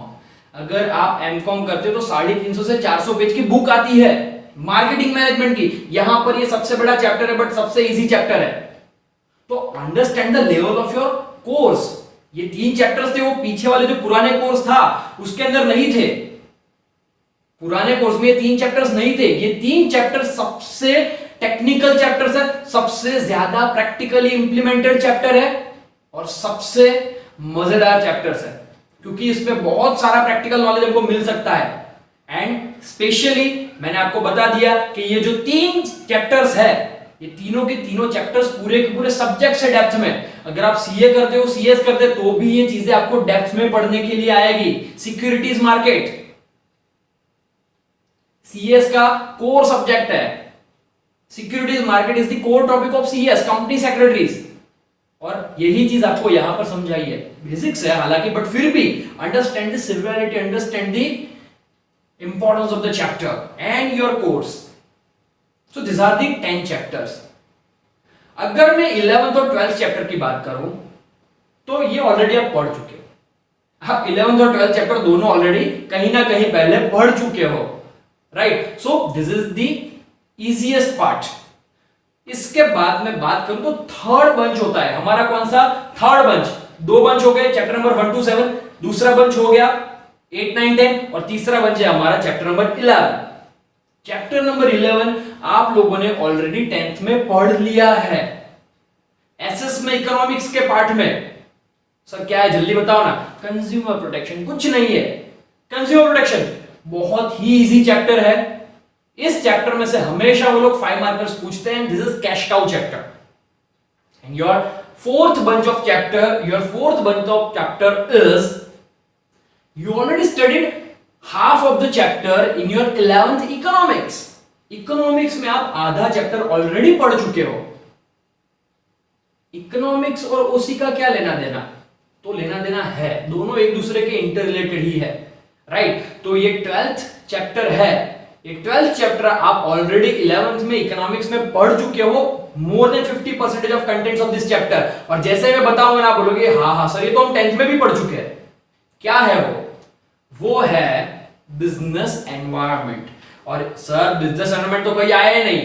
अगर आप एमकॉम करते हो तो 350 से 400 पेज की बुक आती है मार्केटिंग मैनेजमेंट की। यहां पर ये सबसे बड़ा चैप्टर है बट सबसे इजी चैप्टर है। तो understand the level of your course. ये 3 चैप्टर्स थे, वो पीछे वाले जो पुराने कोर्स था उसके अंदर नहीं थे। पुराने कोर्स में ये 3 चैप्टर्स नहीं थे। ये 3 चैप्टर सबसे टेक्निकल चैप्टर्स है, सबसे ज्यादा प्रैक्टिकली इंप्लीमेंटेड चैप्टर है और सबसे मजेदार चैप्टर्स है, क्योंकि इसमें बहुत सारा प्रैक्टिकल नॉलेज हमको मिल सकता है। एंड स्पेशली मैंने आपको बता दिया कि ये जो 3 चैप्टर्स है, ये तीनों के तीनों चैप्टर्स पूरे के पूरे सब्जेक्ट से डेप्थ में, अगर आप सीए करते हो, सीएस करते हो, तो भी ये चीजें आपको डेप्थ में पढ़ने के लिए आएगी। सिक्योरिटीज मार्केट सीएस का कोर सब्जेक्ट है। Securities market is the core topic of CS, company secretaries. और यही चीज आपको यहां पर समझाई है। बेसिक्स है हालांकि, बट फिर भी understand the severity, understand the importance of the chapter and your course. So these are the 10 chapters. अगर मैं 11th और 12th चैप्टर की बात करूं तो ये ऑलरेडी आप पढ़ चुके हो। आप 11th और 12th चैप्टर दोनों ऑलरेडी कहीं ना कहीं पहले पढ़ चुके हो, right? So this is the easiest part. इसके बाद में बात करूं तो थर्ड बंच होता है हमारा। कौन सा थर्ड बंच? 2 बंच हो गए, चैप्टर नंबर 1 to 7, दूसरा बंच हो गया 8, 9, 10, और तीसरा बंच है हमारा चैप्टर नंबर 11। चैप्टर नंबर 11 आप लोगों ने ऑलरेडी 10th में पढ़ लिया है, एसएस में, इकोनॉमिक्स के पार्ट में। सर क्या है जल्दी बताओ ना। कंज्यूमर प्रोटेक्शन, कुछ नहीं है। कंज्यूमर प्रोटेक्शन बहुत ही इजी चैप्टर है। इस चैप्टर में से हमेशा वो लोग 5 मार्कर्स पूछते हैं। This is cash cow chapter. And your fourth bunch of chapter is, you already studied half of the chapter in your 11th economics. Economics में आप आधा चैप्टर ऑलरेडी पढ़ चुके हो। इकोनॉमिक्स और उसी का क्या लेना देना? तो लेना देना है, दोनों एक दूसरे के इंटर रिलेटेड ही है, राइट? तो ये 12th चैप्टर है। ये 12th चैप्टर आप ऑलरेडी 11th में इकोनॉमिक्स में पढ़ चुके हो। More than 50% of contents of this chapter. और जैसे मैं बताऊंगा ना, बोलोगे हाँ सर ये तो हम 10th में भी पढ़ चुके हैं। क्या है वो है बिजनेस एनवायरनमेंट। और सर बिजनेस एनवायरनमेंट तो कोई आया ही नहीं।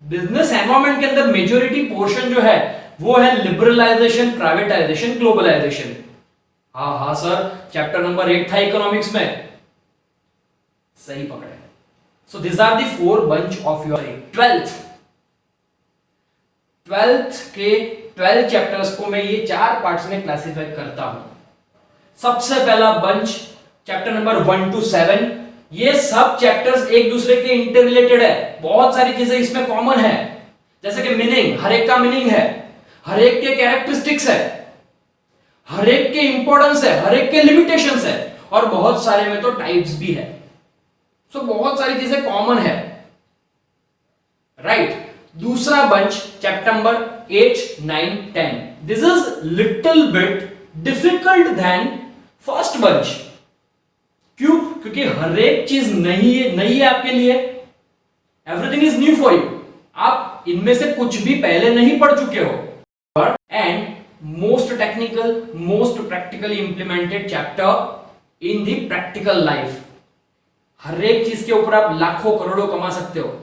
बिजनेस एनवायरनमेंट के अंदर मेजॉरिटी पोर्शन जो है वो है लिबरलाइजेशन, प्राइवेटाइजेशन, ग्लोबलाइजेशन। हाँ सर चैप्टर नंबर 8 था इकोनॉमिक्स में, सही पकड़े। So this are the 4 bunch of your 12th के 12 चैप्टर्स को मैं ये 4 पार्ट्स में क्लासिफाई करता हूं। सबसे पहला बंच चैप्टर नंबर 1 to 7। ये सब चैप्टर्स एक दूसरे के इंटर रिलेटेड है। बहुत सारी चीजें इसमें कॉमन है, जैसे कि मीनिंग, हर एक का मीनिंग है, हर एक के कैरेक्टरिस्टिक्स है, हर एक के इंपॉर्टेंस है, हर एक के लिमिटेशंस है, और बहुत सारे में तो टाइप्स भी है। सो बहुत सारी चीजें कॉमन है, राइट? दूसरा bunch chapter number 8, 9, 10। This is little bit difficult then first bunch. क्यों? क्योंकि हर एक चीज नई है आपके लिए। Everything is new for you. आप इनमें से कुछ भी पहले नहीं पढ़ चुके हो। And most technical, most practically implemented chapter in the practical life. हर एक चीज के ऊपर आप लाखों करोड़ों कमा सकते हो।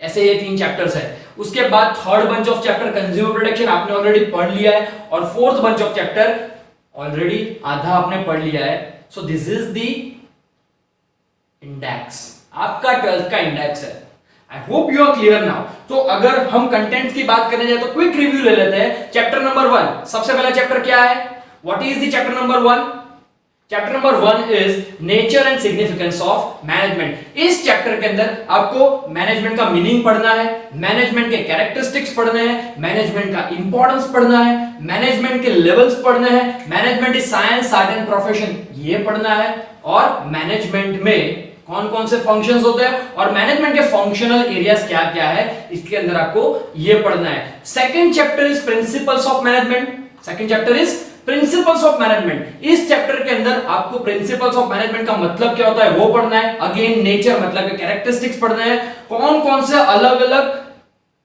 ऐसे ये 3 चैप्टर्स है। उसके बाद third bunch of chapter consumer protection आपने ऑलरेडी पढ़ लिया है, और fourth bunch of chapter already आधा आपने पढ़ लिया है। So this is the index, आपका 12th का इंडेक्स है। I hope you are clear now. तो अगर हम कंटेंट की बात करने जाए तो क्विक रिव्यू ले लेते हैं। चैप्टर नंबर 1, सबसे पहला चैप्टर क्या है? What is the chapter number 1? Chapter number 1 is nature and significance of management. इस चैप्टर के अंदर आपको मैनेजमेंट का मीनिंग पढ़ना है, मैनेजमेंट के कैरेक्टरिस्टिक्स पढ़ने हैं, मैनेजमेंट का इंपॉर्टेंस पढ़ना है, मैनेजमेंट के लेवल्स पढ़ने हैं, management is science art and profession ये पढ़ना है, और मैनेजमेंट में कौन कौन से फंक्शंस होते हैं और मैनेजमेंट के फंक्शनल एरियाज क्या क्या है, इसके अंदर आपको ये पढ़ना है। Second chapter is principles of management. Second chapter is principles of management. इस चैप्टर के अंदर आपको प्रिंसिपल्स ऑफ मैनेजमेंट का मतलब क्या होता है वो पढ़ना है। अगेन नेचर मतलब के कैरेक्टरिस्टिक्स पढ़ना है, कौन कौन से अलग अलग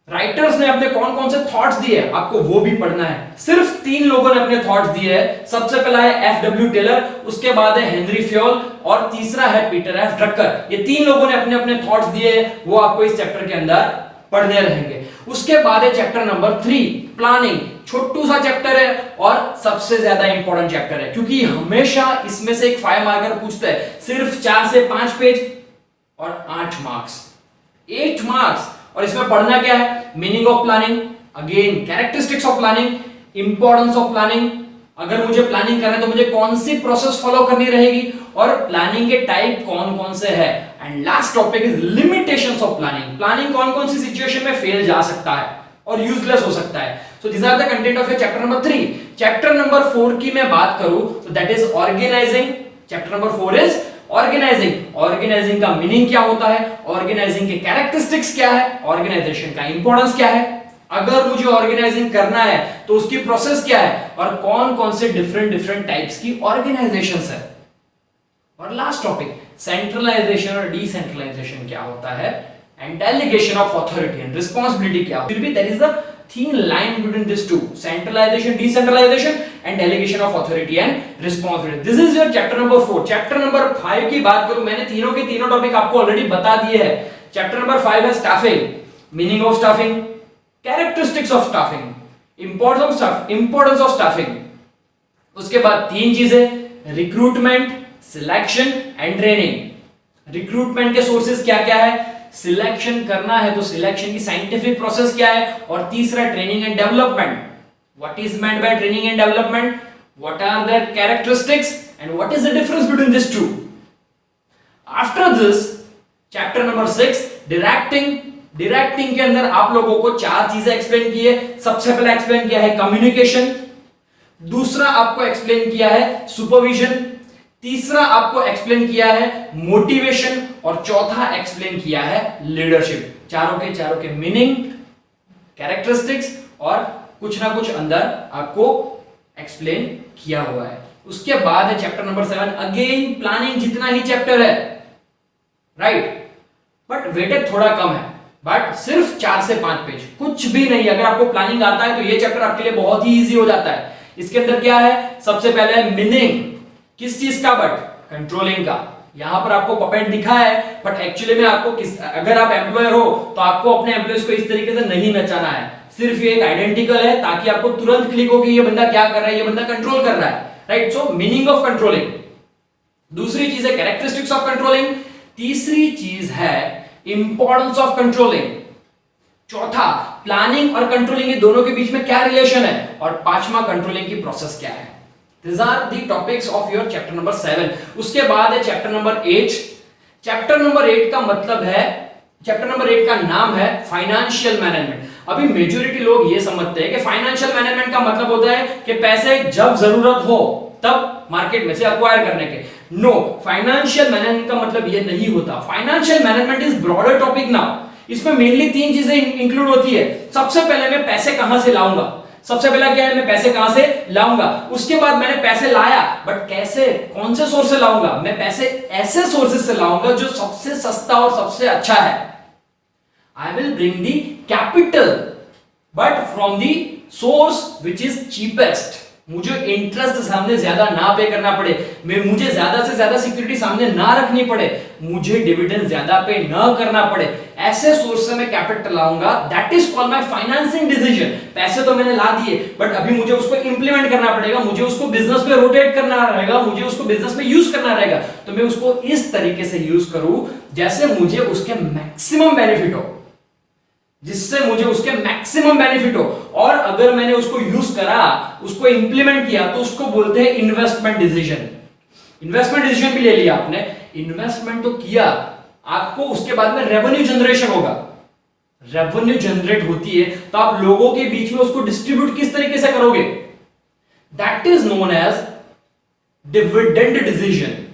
राइटर्स ने अपने कौन कौन से थॉट्स दिए आपको वो भी पढ़ना है। सिर्फ 3 लोगों ने अपने थॉट्स दिए हैं। सबसे पहला है एफ.डब्ल्यू. टेलर, उसके बाद है हेनरी फ्योल, और तीसरा है पीटर एफ. ड्रकर। ये 3 लोगों ने अपने अपने थॉट्स दिए हैं, वो आपको इस चैप्टर के अंदर पढ़ने रहेंगे। उसके बाद है चैप्टर नंबर 3 प्लानिंग। छोटू सा चैप्टर है और सबसे ज्यादा इंपॉर्टेंट चैप्टर है, क्योंकि हमेशा इसमें से एक 5 मार्कर पूछता है। सिर्फ 4 से 5 पेज और 8 मार्क्स, 8 मार्क्स। और इसमें पढ़ना क्या है? Meaning of planning, again characteristics of planning, importance of planning, अगर मुझे प्लानिंग करना है तो मुझे कौन सी प्रोसेस फॉलो करनी रहेगी, और प्लानिंग के टाइप कौन कौन से है, and last topic is limitations of planning. Planning कौन कौन सी सिचुएशन में फेल जा सकता है और यूजलेस हो सकता है। So this are the content of chapter number 3। Chapter number 4 की मैं बात करूं तो that is organising. Chapter number 4 is organising. Organising का मीनिंग क्या होता है, ऑर्गेनाइजिंग के कैरेक्टरिस्टिक्स क्या है, ऑर्गेनाइजेशन का इंपॉर्टेंस क्या है, अगर मुझे ऑर्गेनाइजिंग करना है तो उसकी प्रोसेस क्या है, और कौन कौन से डिफरेंट टाइप्स की ऑर्गेनाइजेशंस है। और लास्ट टॉपिक सेंट्रलाइजेशन और डिसेंट्रलाइजेशन क्या होता है, and delegation of authority and responsibility क्या होती है। फिर भी there is the thin line between these two, centralization, decentralization and delegation of authority and responsibility. This is your chapter number 4. chapter number 5 की बात करूं, मैंने तीनों के तीनों टॉपिक आपको ऑलरेडी बता दिए हैं। chapter number 5 है staffing, meaning of staffing, characteristics of staffing, importance of staffing। उसके बाद 3 चीजें, recruitment, selection and training। recruitment के sources क्या क्या है, सिलेक्शन करना है तो सिलेक्शन की साइंटिफिक प्रोसेस क्या है, और तीसरा training and development. What is meant by training and development, what are their characteristics and what is the difference between this two. After this chapter number 6 directing. Directing के अंदर आप लोगों को 4 चीजें एक्सप्लेन की है। सबसे पहले एक्सप्लेन किया है कम्युनिकेशन, दूसरा आपको एक्सप्लेन किया है सुपरविजन, तीसरा आपको एक्सप्लेन किया है मोटिवेशन, और चौथा एक्सप्लेन किया है लीडरशिप। चारों के मीनिंग, कैरेक्टरिस्टिक्स और कुछ ना कुछ अंदर आपको एक्सप्लेन किया हुआ है। उसके बाद है चैप्टर नंबर 7, अगेन प्लानिंग जितना ही चैप्टर है, राइट, बट वेटेड थोड़ा कम है, बट सिर्फ 4 से 5 पेज, कुछ भी नहीं। अगर आपको प्लानिंग आता है तो ये चैप्टर आपके लिए बहुत ही इजी हो जाता है। इसके अंदर क्या है, सबसे पहले मीनिंग, किस चीज का, बट कंट्रोलिंग का। यहां पर आपको पपेट दिखा है, बट एक्चुअली में आपको अगर आप एम्प्लॉयर हो तो आपको अपने एम्प्लॉयज को इस तरीके से नहीं नचाना है। सिर्फ ये एक आइडेंटिकल है ताकि आपको तुरंत क्लिक हो कि ये बंदा क्या कर रहा है, ये बंदा कंट्रोल कर रहा है, right. So meaning of controlling. दूसरी चीज है कैरेक्टरिस्टिक्स ऑफ कंट्रोलिंग, तीसरी चीज है इंपॉर्टेंस ऑफ कंट्रोलिंग, चौथा प्लानिंग और कंट्रोलिंग, ये दोनों के बीच में क्या रिलेशन है, और पांचवा कंट्रोलिंग की प्रोसेस क्या है। These are the topics of your chapter number 7. उसके बाद है chapter number 8. chapter number 8 का मतलब है, chapter number 8 का नाम है फाइनेंशियल मैनेजमेंट। अभी मेजॉरिटी लोग ये समझते हैं कि फाइनेंशियल मैनेजमेंट का मतलब होता है कि पैसे जब जरूरत हो तब मार्केट में से अक्वायर करने के। नो, फाइनेंशियल मैनेजमेंट का मतलब ये नहीं होता। Financial management is broader topic now. इसमें मेनली 3 चीजें इंक्लूड होती है। सबसे पहले मैं पैसे कहां से लाऊंगा, सबसे पहला क्या है, मैं पैसे कहां से लाऊंगा। उसके बाद मैंने पैसे लाया, बट कैसे, कौन से सोर्स से लाऊंगा। मैं पैसे ऐसे सोर्सेस से लाऊंगा जो सबसे सस्ता और सबसे अच्छा है। I will bring the capital but from the source which is cheapest. मुझे इंटरेस्ट सामने ज्यादा ना पे करना पड़े, मुझे ज्यादा से ज्यादा सिक्योरिटी सामने ना रखनी पड़े, मुझे डिविडेंड ज्यादा पे ना करना पड़े, ऐसे सोर्स से मैं कैपिटल लाऊंगा, that is called my financing decision. पैसे तो मैंने ला दिए, बट अभी मुझे उसको इंप्लीमेंट करना पड़ेगा, मुझे उसको बिजनेस में रोटेट करना रहेगा, मुझे उसको बिजनेस में यूज करना रहेगा, तो मैं उसको इस तरीके से यूज करूं जैसे मुझे उसके मैक्सिमम बेनिफिट हो, जिससे मुझे उसके मैक्सिमम बेनिफिट हो। और अगर मैंने उसको यूज करा, उसको इंप्लीमेंट किया, तो उसको बोलते हैं इन्वेस्टमेंट डिसीजन। इन्वेस्टमेंट डिसीजन भी ले लिया आपने, इन्वेस्टमेंट तो किया, आपको उसके बाद में रेवेन्यू जनरेशन होगा, रेवेन्यू जनरेट होती है तो आप लोगों के बीच में उसको डिस्ट्रीब्यूट किस तरीके से करोगे, that is known as dividend decision.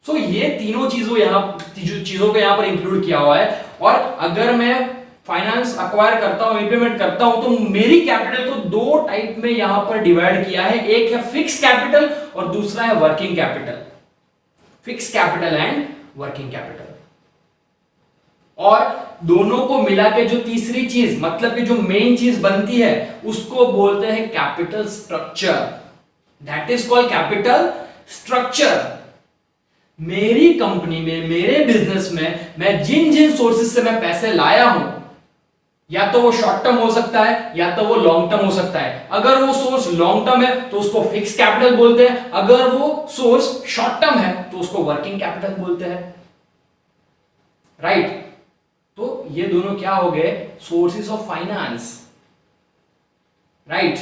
So ये तीनों चीजों को यहां पर इंक्लूड किया हुआ है। और अगर मैं फाइनेंस अक्वायर करता हूं, इंप्लीमेंट करता हूं, तो मेरी कैपिटल को दो टाइप में यहां पर डिवाइड किया है, एक है फिक्स कैपिटल और दूसरा है working capital. Fix capital and working capital. और दोनों को मिला के जो तीसरी चीज, मतलब कि जो मेन चीज बनती है, उसको बोलते हैं capital structure. That is called capital structure. मेरी कंपनी में, मेरे बिजनेस में मैं जिन जिन सोर्सेज से मैं पैसे लाया हूं, या तो वो शॉर्ट टर्म हो सकता है या तो वो लॉन्ग टर्म हो सकता है। अगर वो सोर्स लॉन्ग टर्म है तो उसको फिक्स कैपिटल बोलते हैं, अगर वो सोर्स शॉर्ट टर्म है तो उसको वर्किंग कैपिटल बोलते हैं, राइट। तो ये दोनों क्या हो गए, सोर्सेज ऑफ फाइनेंस, राइट।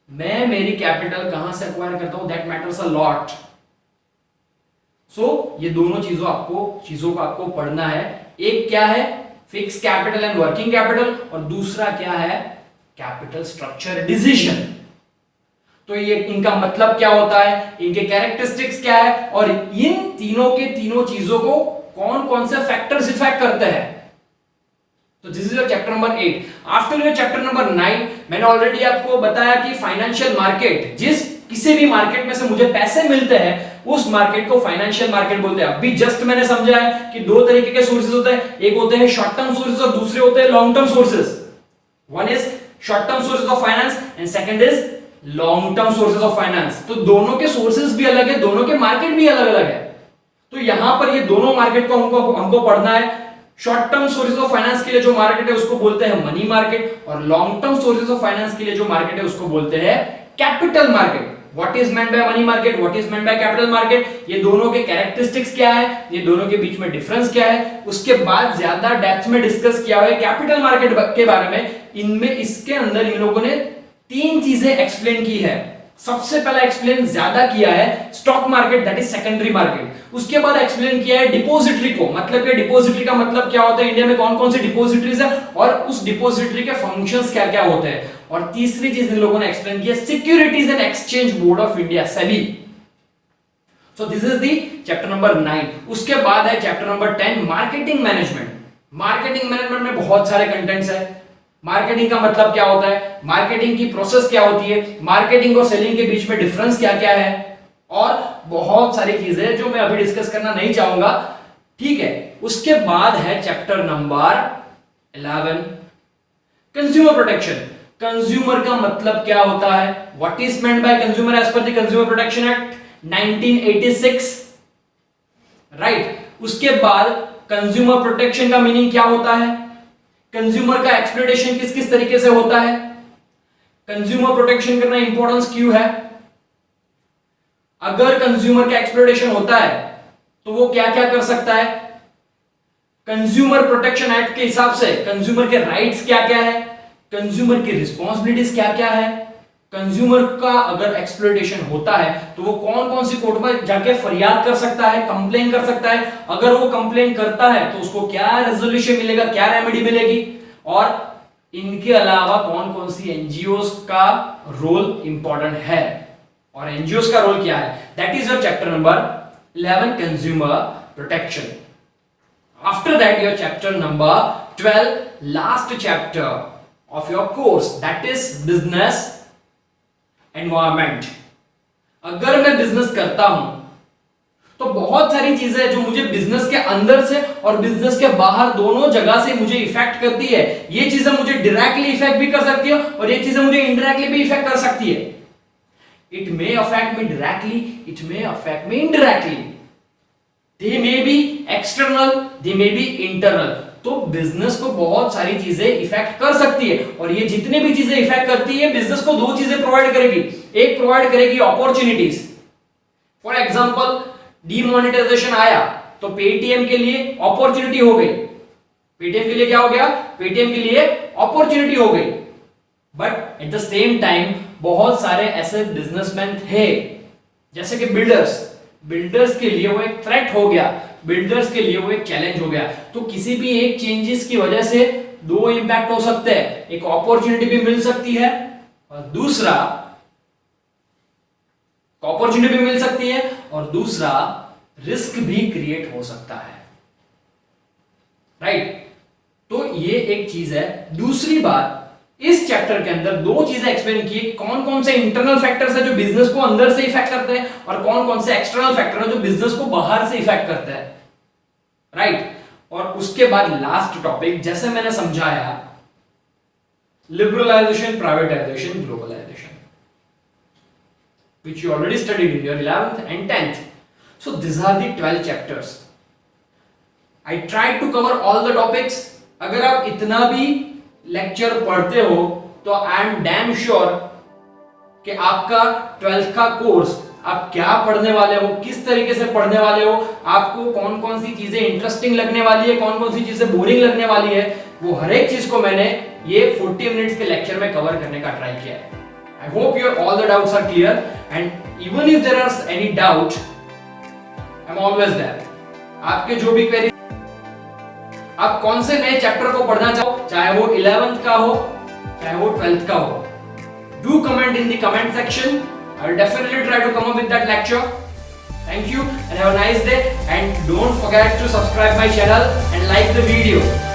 मैं मेरी कैपिटल कहां से एक्वायर करता हूं, दैट मैटर्स अ लॉट। सो ये दोनों चीजों को आपको पढ़ना है। एक क्या है, fix capital and working capital, और दूसरा क्या है, कैपिटल स्ट्रक्चर डिसीजन। तो ये इनका मतलब क्या होता है, इनके कैरेक्टरिस्टिक्स क्या है, और इन तीनों चीजों को कौन कौन से फैक्टर्स इफेक्ट करते हैं। तो this is your chapter number 8। After your chapter number 9 मैंने ऑलरेडी आपको बताया कि फाइनेंशियल मार्केट, जिस किसी भी मार्केट में से मुझे पैसे मिलते हैं, उस मार्केट को फाइनेंशियल मार्केट बोलते हैं। अभी जस्ट मैंने समझा है कि दो तरीके के सोर्सेज होते हैं, एक होते हैं शॉर्ट टर्म सोर्सेज और दूसरे होते हैं long term sources. One is short term sources of finance and second is long term sources of finance. तो दोनों के सोर्सेज भी अलग है, दोनों के मार्केट भी अलग अलग है। तो यहां पर ये दोनों मार्केट को हमको पढ़ना है। Short term sources of finance के लिए जो मार्केट है उसको बोलते हैं मनी मार्केट, और long term sources of finance के लिए जो मार्केट है उसको बोलते हैं capital market. What is meant by money market? What is meant by capital market? ये दोनों के कैरेक्टरिस्टिक्स क्या है, ये दोनों के बीच में डिफरेंस क्या है, उसके बाद ज्यादा डेप्थ में डिस्कस किया हुआ है कैपिटल मार्केट के बारे में। इनमें, इसके अंदर इन लोगों ने तीन चीजें एक्सप्लेन की है। सबसे पहला एक्सप्लेन ज्यादा किया है stock market, that is secondary market. उसके बाद एक्सप्लेन किया है डिपॉजिटरी को, मतलब कि डिपॉजिटरी का मतलब क्या होता है, इंडिया में कौन कौन सी डिपॉजिटरीज है और उस डिपॉजिटरी के फंक्शंस क्या क्या होते हैं। और तीसरी चीज इन लोगों ने एक्सप्लेन किया securities and exchange board of India, SEBI. So this is the chapter number 9। उसके बाद है chapter number 10 marketing management. Marketing management में बहुत सारे कंटेंट्स है। मार्केटिंग का मतलब क्या होता है, मार्केटिंग की प्रोसेस क्या होती है, मार्केटिंग और सेलिंग के बीच में डिफरेंस क्या क्या है, और बहुत सारी चीजें जो मैं अभी डिस्कस करना नहीं चाहूंगा, ठीक है। उसके बाद है chapter number 11 consumer protection. Consumer का मतलब क्या होता है, what is meant by consumer as per the consumer protection act 1986, right. उसके बाद कंज्यूमर प्रोटेक्शन का मीनिंग क्या होता है, कंज्यूमर का एक्सप्लॉयटेशन किस किस तरीके से होता है, कंज्यूमर प्रोटेक्शन करना इंपॉर्टेंस क्यों है, अगर कंज्यूमर का एक्सप्लॉयटेशन होता है तो वो क्या क्या कर सकता है, कंज्यूमर प्रोटेक्शन एक्ट के हिसाब से कंज्यूमर के राइट्स क्या क्या है, कंज्यूमर की रिस्पॉन्सिबिलिटीज क्या क्या है, कंज्यूमर का अगर एक्सप्लॉयटेशन होता है तो वो कौन कौन सी कोर्ट में जाके फरियाद कर सकता है, कंप्लेन कर सकता है, अगर वो कंप्लेन करता है तो उसको क्या रेजोल्यूशन मिलेगा, क्या रेमेडी मिलेगी, और इनके अलावा कौन कौन सी एनजीओस का रोल इंपॉर्टेंट है और एनजीओस का रोल क्या है। That is your chapter number 11 consumer protection. After that your chapter number 12 last chapter of your course, that is business environment। अगर मैं बिजनेस करता हूं तो बहुत सारी चीजें जो मुझे बिजनेस के अंदर से और बिजनेस के बाहर दोनों जगह से मुझे इफेक्ट करती है। ये चीजें मुझे डायरेक्टली इफेक्ट भी कर सकती है और ये चीजें मुझे इनडायरेक्टली भी इफेक्ट कर सकती है। It may affect me directly, it may affect me indirectly. They may be external, they may be internal. तो बिजनेस को बहुत सारी चीजें इफेक्ट कर सकती है, और ये जितने भी चीजें इफेक्ट करती है बिजनेस को दो चीजें प्रोवाइड करेगी. एक प्रोवाइड करेगी अपॉर्चुनिटीज. फॉर एग्जांपल डीमोनेटाइजेशन आया तो पेटीएम के लिए अपॉर्चुनिटी हो गई. पेटीएम के लिए क्या हो गया? पेटीएम के लिए अपॉर्चुनिटी हो गई. But at the same time बहुत सारे ऐसे बिजनेसमैन थे जैसे कि बिल्डर्स के लिए वो एक थ्रेट हो गया, बिल्डर्स के लिए वो एक चैलेंज हो गया. तो किसी भी एक चेंजेस की वजह से दो इंपैक्ट हो सकते हैं. एक अपॉर्चुनिटी भी मिल सकती है और दूसरा अपॉर्चुनिटी भी मिल सकती है और दूसरा रिस्क भी क्रिएट हो सकता है. राइट? तो ये एक चीज है. दूसरी बात, इस चैप्टर के अंदर दो चीजें एक्सप्लेन की, कौन कौन से इंटरनल फैक्टर्स है जो बिजनेस को अंदर से इफेक्ट करते हैं और कौन कौन से एक्सटर्नल फैक्टर है जो बिजनेस को बाहर से इफेक्ट करते हैं. राइट? और उसके बाद लास्ट टॉपिक, जैसे मैंने समझाया, liberalisation, privatisation, globalisation, which you already studied in your 11th and 10th. So these are the 12 chapters. I tried to cover all the topics. अगर आप इतना भी लेक्चर पढ़ते हो तो आई एम डैम श्योर कि आपका 12th का कोर्स, आप क्या पढ़ने वाले हो, किस तरीके से पढ़ने वाले हो, आपको कौन कौन सी चीजें इंटरेस्टिंग लगने वाली है, कौन कौन सी चीजें बोरिंग लगने वाली है, वो हर एक चीज को मैंने ये 40 मिनट्स के लेक्चर में कवर करने का ट्राई किया है. I hope your all the doubts are clear, and even if there are any doubt, I'm always there. आपके जो भी क्वेरी, आप कौन से नए चैप्टर को पढ़ना चाहो, चाहे वो 11th का हो चाहे वो 12th का हो, do comment in the comment section. I will definitely try to come up with that lecture. Thank you and have a nice day, and don't forget to subscribe my channel and like the video.